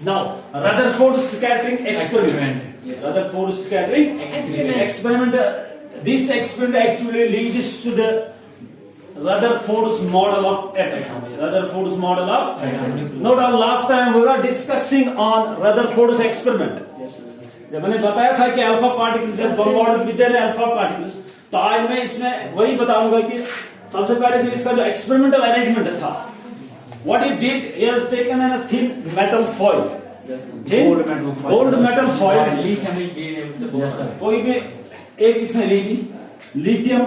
Now, Rutherford scattering experiment. Yes. Rutherford scattering experiment. This experiment actually leads to the Rutherford's model of atom. Rutherford's model of atom. No doubt, last time we were discussing on Rutherford's experiment. जब मैंने बताया था कि alpha particles bombarded with alpha particles, तो आज मैं इसमें वही बताऊंगा कि सबसे पहले जो इसका जो एक्सपेरिमेंटल अरेंजमेंट था, what he did, he has taken a thin metal foil, gold metal foil, कोई भी एक इसमें लिथियम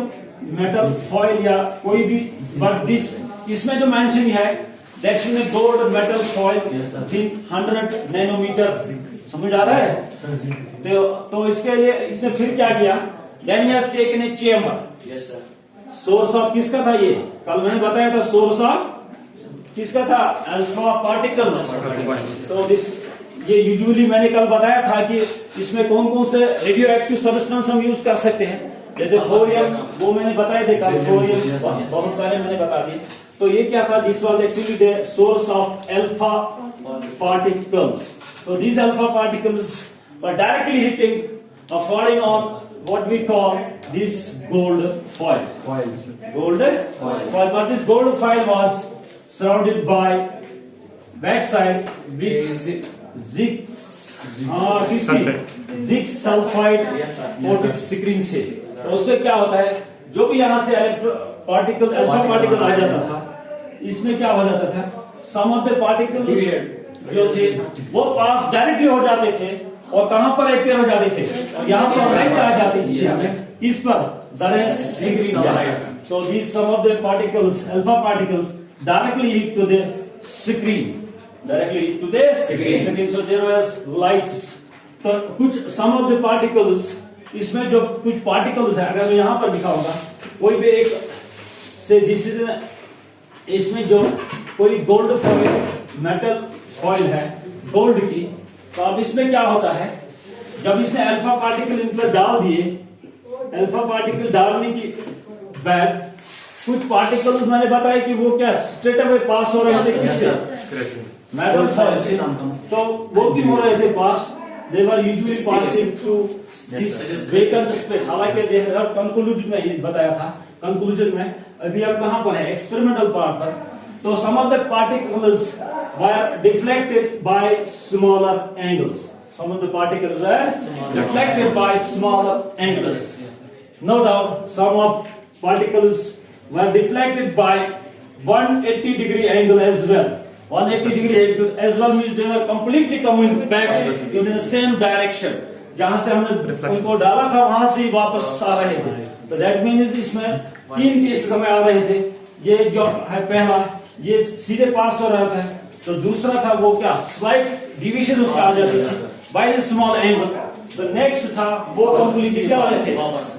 मेटल फॉइल या कोई भी, बट दिस इसमें जो मेंशन है that's in gold metal foil thin 100 nanometre, समझ आ रहा है? तो इसके लिए इसने फिर क्या किया, then he has taken a chamber. Source of किसका था, ये कल मैंने बताया था, सोर्स ऑफ किसका था, अल्फा पार्टिकल्स. तो दिस ये यूजुअली मैंने कल बताया था कि इसमें कौन कौन से रेडियो एक्टिव सब्सटेंस हम यूज कर सकते हैं, जैसे थोरियम, वो मैंने बताए थे कल, थोरियम बहुत सारे मैंने बता दिए. तो ये क्या था, this was actually the source of alpha particles. So these alpha particles were directly hitting or falling on what we call this gold foil. Gold foil. But this gold foil was surrounded by backside with zinc sulfide coated screen से. तो उससे क्या होता है, जो भी यहाँ से पार्टिकल अल्फा पार्टिकल आ जाता था, इसमें क्या हो जाता था, सम ऑफ द पार्टिकल्स जो थे वो पास डायरेक्टली हो जाते थे और कहां पर अपियर हो जाते थे, यहाँ पर लाइट आ जाती थी इस पर so these some of the particles, alpha particles directly hit to the screen, so there was lights. तो कुछ some of the particles, इसमें जो कुछ particles है, अगर मैं यहाँ पर दिखाऊंगा कोई भी एक से दिस इज, इसमें जो कोई गोल्ड फॉइल मेटल फॉइल है गोल्ड की, तो अब इसमें क्या होता है, जब इसने अल्फा पार्टिकल इन पर डाल दिए, अल्फा पार्टिकल डालने की बाद कुछ पार्टिकल्स मैंने बताया कि वो क्या स्ट्रेट अवे पास हो रहे थे किससे, मेटल फॉइल से. तो वो क्यों हो रहे थे पास, they were usually passing through this vacant space. हालांकि दे कंक्लूजन में ये बताया था, कंक्लूजन में अभी हम कहां पर है, एक्सपेरिमेंटल पार्ट पर. तो some of the particles were deflected by smaller angles. Some of the particles were deflected by smaller angles. No doubt, some of particles were deflected by 180-degree angle as well. 180-degree angle as well means they were completely coming back in the same direction. जहां से हमने उनको डाला था वहां से वापस आ रहे थे. तो that means इसमें तीन केस हमें आ रहे थे. ये जो है पहला, ये सीधे पास हो रहा था, तो दूसरा था वो क्या, स्लाइट डिवीजन उसका आ जाती थी बाय द स्मॉल एंगल. तो नेक्स्ट था वो कंप्लीटली क्या हो रहे थे,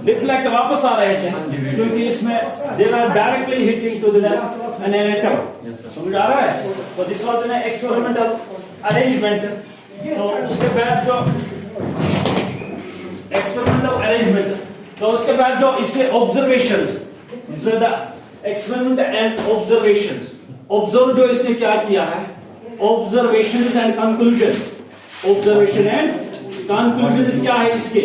डिफ्लेक्ट वापस आ रहे थे, क्योंकि इसमें they were directly hitting to the an atom. समझ आ रहा है? तो this was an experimental arrangement. तो उसके बाद जो एक्सपेरिमेंटल अरेंजमेंट, तो उसके बाद जो इसके ऑब्जर्वेशंस, इसमें the experiment and observations, observe जो इसने क्या किया है, observations and conclusion. Observation and conclusion क्या है इसके,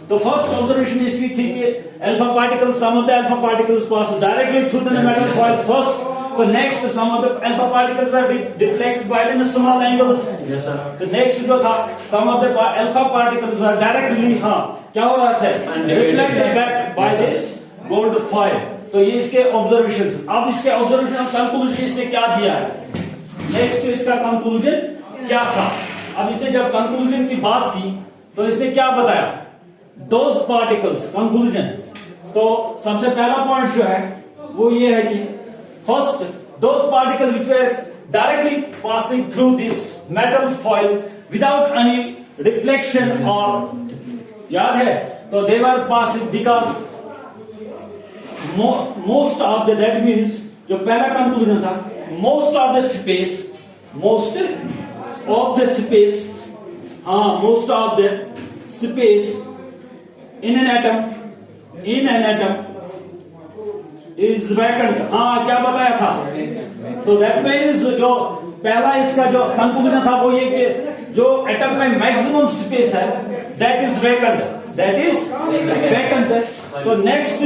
तो फर्स्ट ऑब्जर्वेशन इसकी थी कि alpha particles, some of the alpha particles pass directly through the metal foil first. तो next some of the alpha particles were deflected by the small angles. तो next जो था, some of the alpha particles were directly क्या हो रहा था, reflected back by this gold foil. तो ये इसके ऑब्जर्वेशंस. अब इसके ऑब्जर्वेशन और कंक्लूजन इसने क्या दिया है, नेक्स्ट इसका कंक्लूजन क्या था. अब इसने जब कंक्लूजन की बात की तो इसने क्या बताया, दोज पार्टिकल्स, कंक्लूजन. तो सबसे पहला पॉइंट जो है वो ये है कि first, those particle which were directly passing through this metal foil without any reflection, और याद है, तो they were passing because most of the, that means जो पहला कंक्लूजन था, most of the space, most of the space in an atom is vacant. क्या बताया था, तो that means जो पहला इसका जो कंक्लूजन था वो ये कि जो एटम में मैक्सिमम स्पेस है that is vacant, that is vacant है। तो नेक्स्ट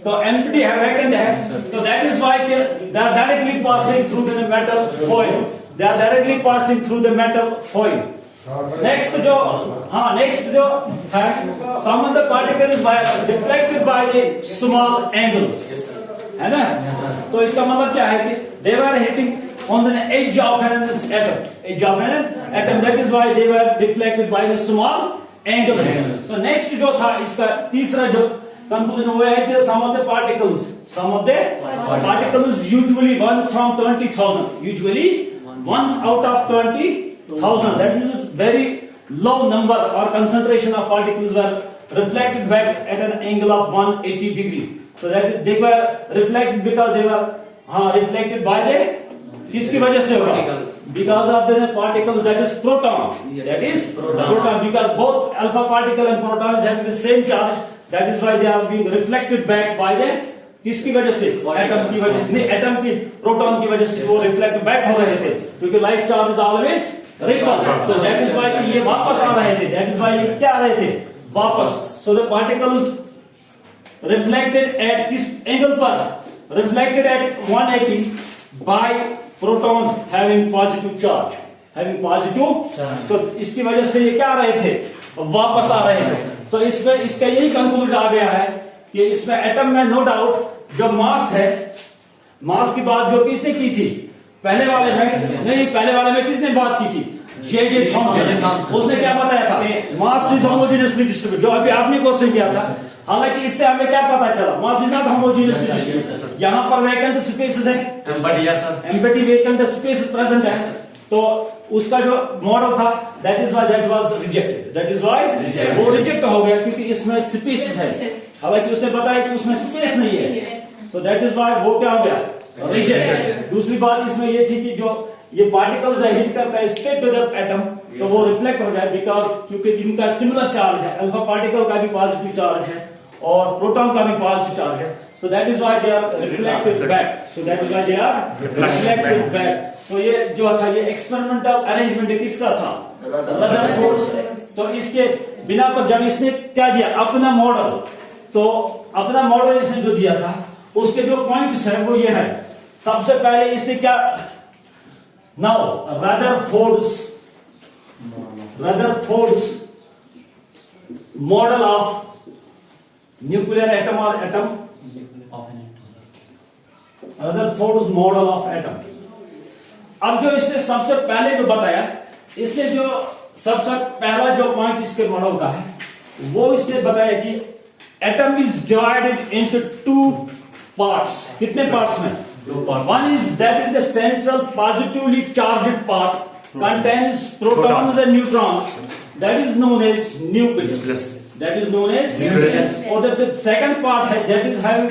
तो एम्प्टी है, वैकेंट है, तो that is why they are directly passing through the metal foil, they are directly passing through the metal foil. Next जो है some of the particles reflected by the small angles, है ना। तो इसका मतलब क्या है कि they were hitting on the edge of an atom, that is why they were deflected by the small angles. So next जो था इसका तीसरा जो conclusion वो है कि some of the particles usually one from 20,000, usually one out of 20,000, that means very low number or concentration of particles were reflected back at an angle of 180 degree. So that they were reflected because they were reflected by the किसकी वजह से होगा? Because of the particles, that is proton. Yes, that is proton. Because both alpha particle and protons have the same charge. That is why they are being reflected back by the किसकी वजह से? Atom की वजह से नहीं, atom की proton की वजह से वो रिफ्लेक्ट बैक हो रहे थे, क्योंकि light charge is always ripple. तो दैट इज व्हाई ये वापस आ रहे थे, दैट इज व्हाई ये क्या आ रहे थे? वापस। So the particles reflected at किस एंगल पर? Reflected at 180 by protons having positive charge, तो इसकी वजह से ये क्या आ रहे थे? वापस आ रहे थे। तो इसमें इसका यही कंक्लूजन आ गया है कि इसमें एटम में नो डाउट जो मास है, मास की बात जो किसने की थी पहले वाले में? नहीं, पहले वाले में किसने बात की थी? J Thomson. उसने क्या बताया था? मास इज होमोजेनियसली डिस्ट्रीब्यूटेड, जो अभी आपने क्वेश्चन किया था। हालांकि इससे हमें क्या पता चला? Mass is not होमोजेनियसली distributed. यहाँ पर वैकेंट स्पेसेस है, एम्प्टी वैकेंट स्पेस प्रेजेंट है, तो उसका जो मॉडल था that is why that was rejected, that is why वो रिजेक्ट हो गया, क्योंकि इसमें स्पेस है। हालांकि उसने बताया कि उसमें स्पेस नहीं है, तो दैट इज व्हाई वो क्या हो गया? रिजेक्टेड। दूसरी बात इसमें ये थी कि जो ये पार्टिकल्स है हिट करता है स्ट्रेट टू द एटम, तो वो रिफ्लेक्ट हो जाए, बिकॉज क्योंकि इनका सिमिलर चार्ज है, अल्फा पार्टिकल का भी पॉजिटिव चार्ज है और प्रोटॉन का भी पॉजिटिव चार्ज है। So that is why they are reflected back. So that is why they are reflected back. तो ये जो था ये एक्सपेरिमेंटल अरेंजमेंट किसका था? रदरफोर्ड। तो इसके बिना पर जब इसने क्या दिया अपना मॉडल, तो अपना मॉडल इसने जो दिया था उसके जो पॉइंट्स है वो ये है। सबसे पहले इसने क्या, now Rutherford's model of nuclear atom और atom, Rutherford's model of atom. अब जो इसने सबसे पहले जो बताया, इसने जो सबसे पहला जो पॉइंट इसके मॉडल का है वो इसने बताया कि atom is divided into two parts. कितने पार्ट्स में? One is that is the central positively charged part contains protons and neutrons, that is known as nucleus, that is known as nucleus. और the second part है that is having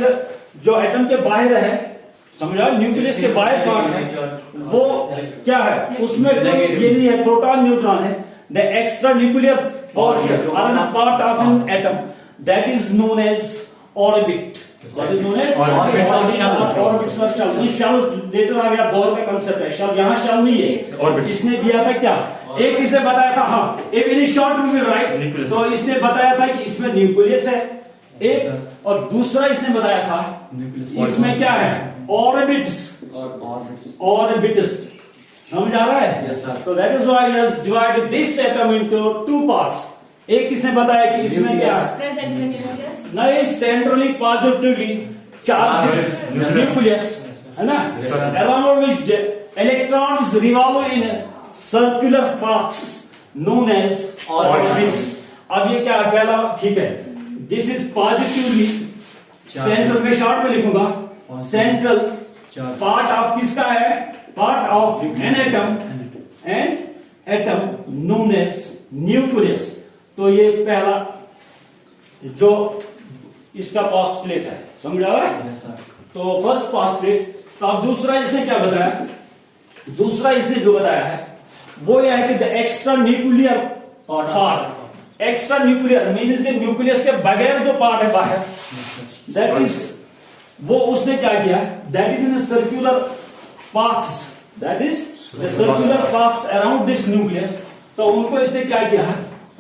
जो atom के बाहर है, समझा, nucleus के बाहर part है, वो क्या है? उसमें ये नहीं है प्रोटॉन न्यूट्रॉन है, द एक्स्ट्रा न्यूक्लियर पोर्शन और part of an atom that is known as orbit, that is known as orbital shell. Shell later आ गया, बोर का कांसेप्ट है, शेल यहाँ शेल नहीं है। इसने दिया था क्या? एक इसे बताया था, हाँ एक in short we will write, तो इसने बताया था कि इसमें न्यूक्लियस है एक, और दूसरा इसने बताया था इसमें क्या है? ऑर्बिट्स, समझ आ रहा है? yes, तो that is why he has divided this atom into two parts. एक इसने बताया कि इसमें क्या है? नहीं, सेंट्रली पॉजिटिवली चार्ज्ड न्यूक्लियस है ना, around which electrons revolve in circular paths known as orbits. अब ये क्या है? पहला ठीक है, दिस इज पॉजिटिवली सेंट्रल, में शॉर्ट में लिखूंगा, सेंट्रल पार्ट ऑफ किसका है? Part of an atom and atom known as nucleus. तो ये पहला जो इसका पोस्टुलेट है, समझ आ रहा है? तो फर्स्ट पोस्टुलेट। तो अब दूसरा इसने क्या बताया? दूसरा इसने जो बताया है वो यह है कि the extra nuclear part, extra nuclear means nucleus के बगैर जो पार्ट है बाहर, दैट इज वो उसने क्या किया? That is in circular paths that is the circular paths around this nucleus. तो उनको इसने क्या किया,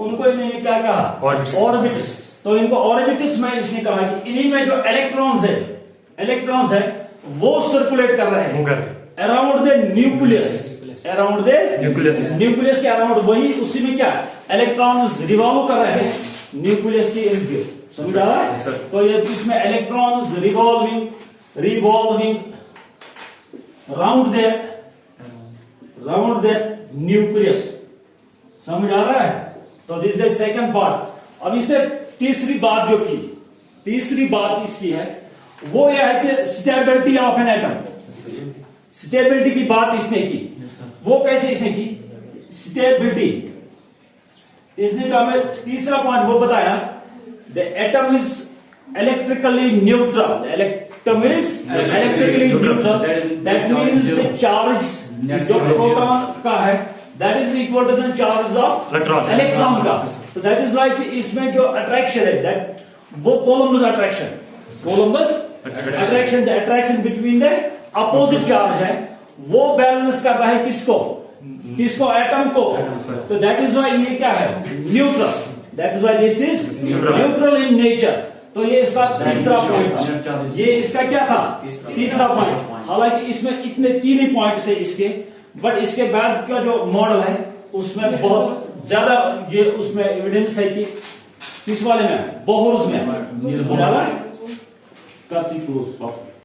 उनको इन्हें क्या कहा, ऑर्बिट्स। तो इनको ऑर्बिट्स में इसने कहा कि इन्हीं में जो इलेक्ट्रॉन्स है वो सर्कुलेट कर रहे हैं around the nucleus, around the nucleus के अराउंड, वही उसी में क्या इलेक्ट्रॉन्स रिवॉल्व कर रहे हैं न्यूक्लियस के इर्द गिर्द। समझा? तो ये इसमें electrons revolving round the nucleus. समझ आ रहा है? तो दिस द सेकंड पार्ट। अब इसने तीसरी बात जो की, तीसरी बात इसकी है वो यह है कि stability of an atom. Stability की बात इसने की, वो कैसे इसने की स्टेबिलिटी, इसने जो हमें तीसरा पॉइंट वो बताया, the atom is electrically neutral. Atom is electrically neutral, that means the charge जो प्रोटॉन का है that is equal to the charge of electron का। तो दैट इज वाई कि इसमें जो अट्रैक्शन है दैट वो Columbus attraction, the attraction between the opposite charge है वो बैलेंस कर रहा है किसको एटम को। तो दैट इज वाई ये क्या है neutral, that is why this is neutral in nature. तो ये इसका तीसरा पॉइंट था, ये इसका क्या था तीसरा पॉइंट। हालांकि इसमें इतने तीन ही पॉइंट्स है इसके, बट इसके बाद का जो मॉडल है उसमें बहुत ज्यादा ये उसमें एविडेंस है कि किस वाले में बोहर्स में